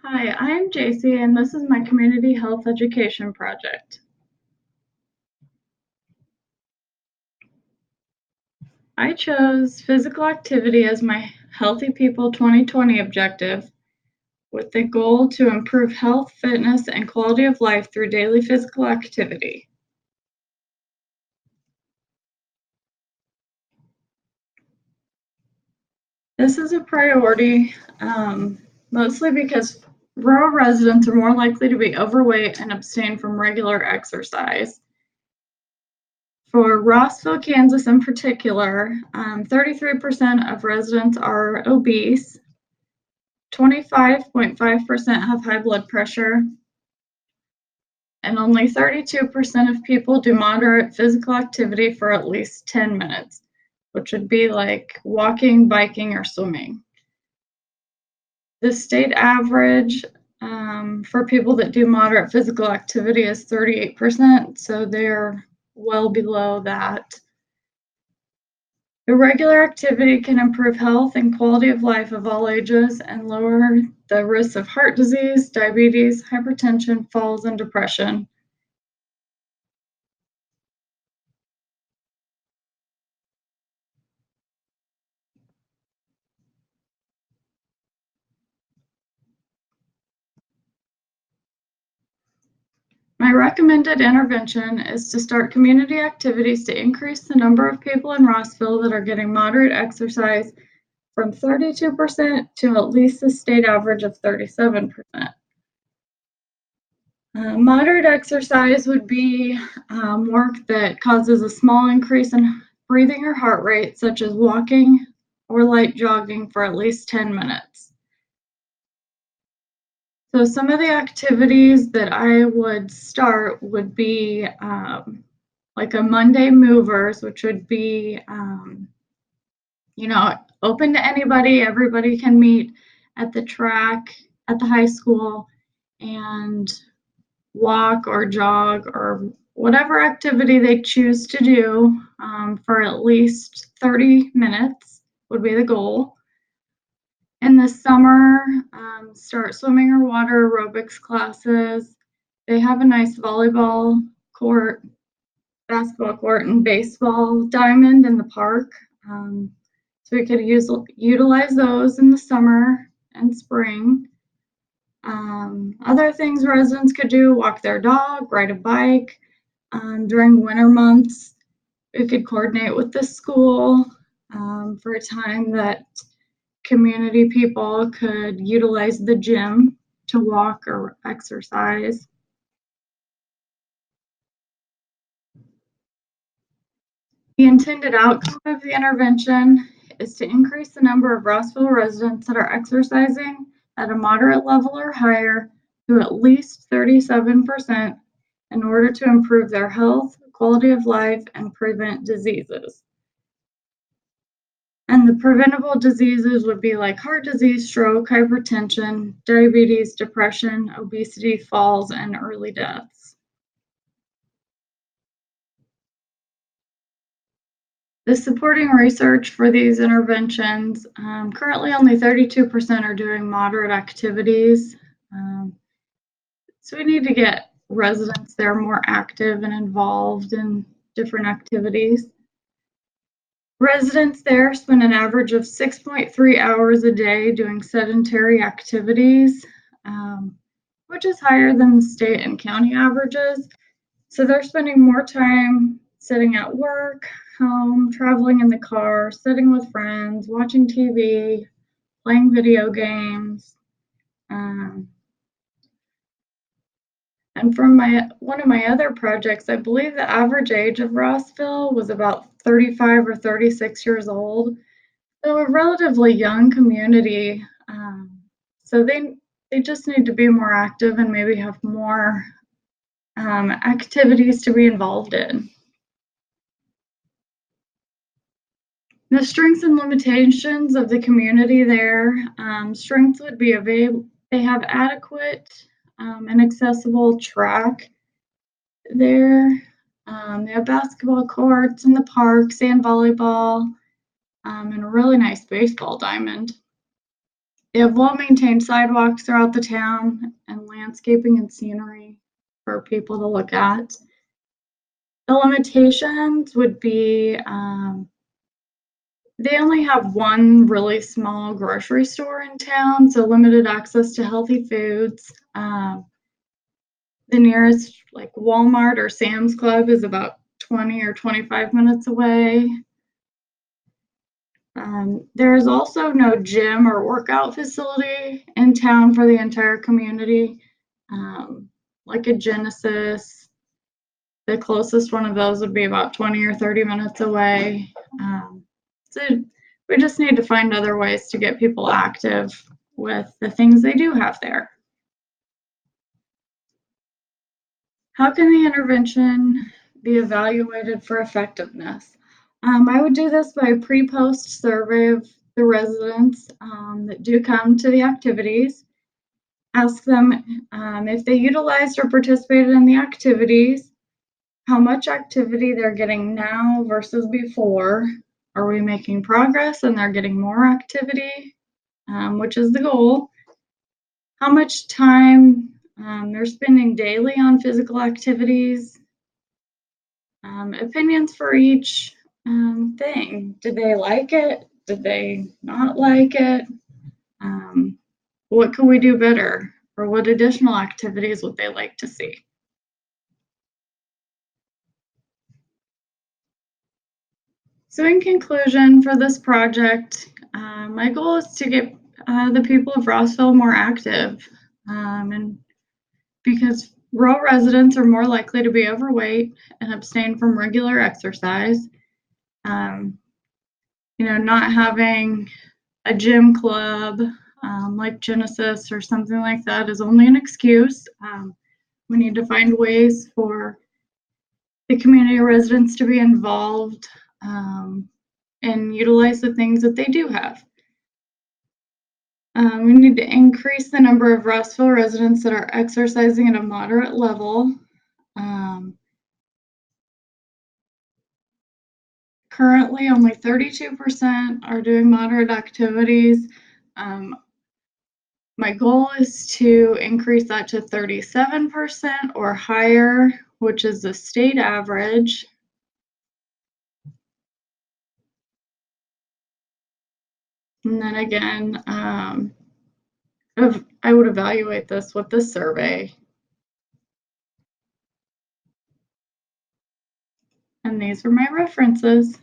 Hi, I'm JC, and this is my community health education project. I chose physical activity as my Healthy People 2020 objective with the goal to improve health, fitness, and quality of life through daily physical activity. This is a priority, mostly because rural residents are more likely to be overweight and abstain from regular exercise. For Rossville, Kansas in particular, 33% of residents are obese, 25.5% have high blood pressure, and only 32% of people do moderate physical activity for at least 10 minutes, which would be like walking, biking, or swimming. The state average for people that do moderate physical activity is 38%, so they're well below that. Irregular activity can improve health and quality of life of all ages and lower the risk of heart disease, diabetes, hypertension, falls, and depression. My recommended intervention is to start community activities to increase the number of people in Rossville that are getting moderate exercise from 32% to at least the state average of 37%. Moderate exercise would be work that causes a small increase in breathing or heart rate, such as walking or light jogging for at least 10 minutes. So some of the activities that I would start would be like a Monday movers, which would be, open to anybody. Everybody can meet at the track at the high school and walk or jog or whatever activity they choose to do for at least 30 minutes would be the goal. In the summer, start swimming or water aerobics classes. They have a nice volleyball court, basketball court, and baseball diamond in the park. So we could utilize those in the summer and spring. Other things residents could do: walk their dog, ride a bike. During winter months, we could coordinate with the school for a time that community people could utilize the gym to walk or exercise. The intended outcome of the intervention is to increase the number of Rossville residents that are exercising at a moderate level or higher to at least 37% in order to improve their health, quality of life, and prevent diseases. And the preventable diseases would be like heart disease, stroke, hypertension, diabetes, depression, obesity, falls, and early deaths. The supporting research for these interventions, currently only 32% are doing moderate activities. So we need to get residents there more active and involved in different activities. Residents there spend an average of 6.3 hours a day doing sedentary activities, which is higher than the state and county averages. So they're spending more time sitting at work, home, traveling in the car, sitting with friends, watching TV, playing video games. And from one of my other projects, I believe the average age of Rossville was about 35 or 36 years old. So a relatively young community. So they just need to be more active and maybe have more activities to be involved in. The strengths and limitations of the community there. Strengths would be they have adequate and accessible track there. They have basketball courts in the park, sand volleyball, and a really nice baseball diamond. They have well-maintained sidewalks throughout the town and landscaping and scenery for people to look at. The limitations would be they only have one really small grocery store in town, so limited access to healthy foods. The nearest like Walmart or Sam's Club is about 20 or 25 minutes away. There is also no gym or workout facility in town for the entire community, like a Genesis. The closest one of those would be about 20 or 30 minutes away. So we just need to find other ways to get people active with the things they do have there. How can the intervention be evaluated for effectiveness? I would do this by a pre-post survey of the residents that do come to the activities. Ask them if they utilized or participated in the activities, how much activity they're getting now versus before. Are we making progress and they're getting more activity, which is the goal? How much time they're spending daily on physical activities? Opinions for each thing. Did they like it? Did they not like it? What could we do better? Or what additional activities would they like to see? So in conclusion for this project, my goal is to get the people of Rossville more active. And because rural residents are more likely to be overweight and abstain from regular exercise. Not having a gym club like Genesis or something like that is only an excuse. We need to find ways for the community residents to be involved and utilize the things that they do have. We need to increase the number of Rossville residents that are exercising at a moderate level. Currently, only 32% are doing moderate activities. My goal is to increase that to 37% or higher, which is the state average. And then again, I would evaluate this with this survey. And these are my references.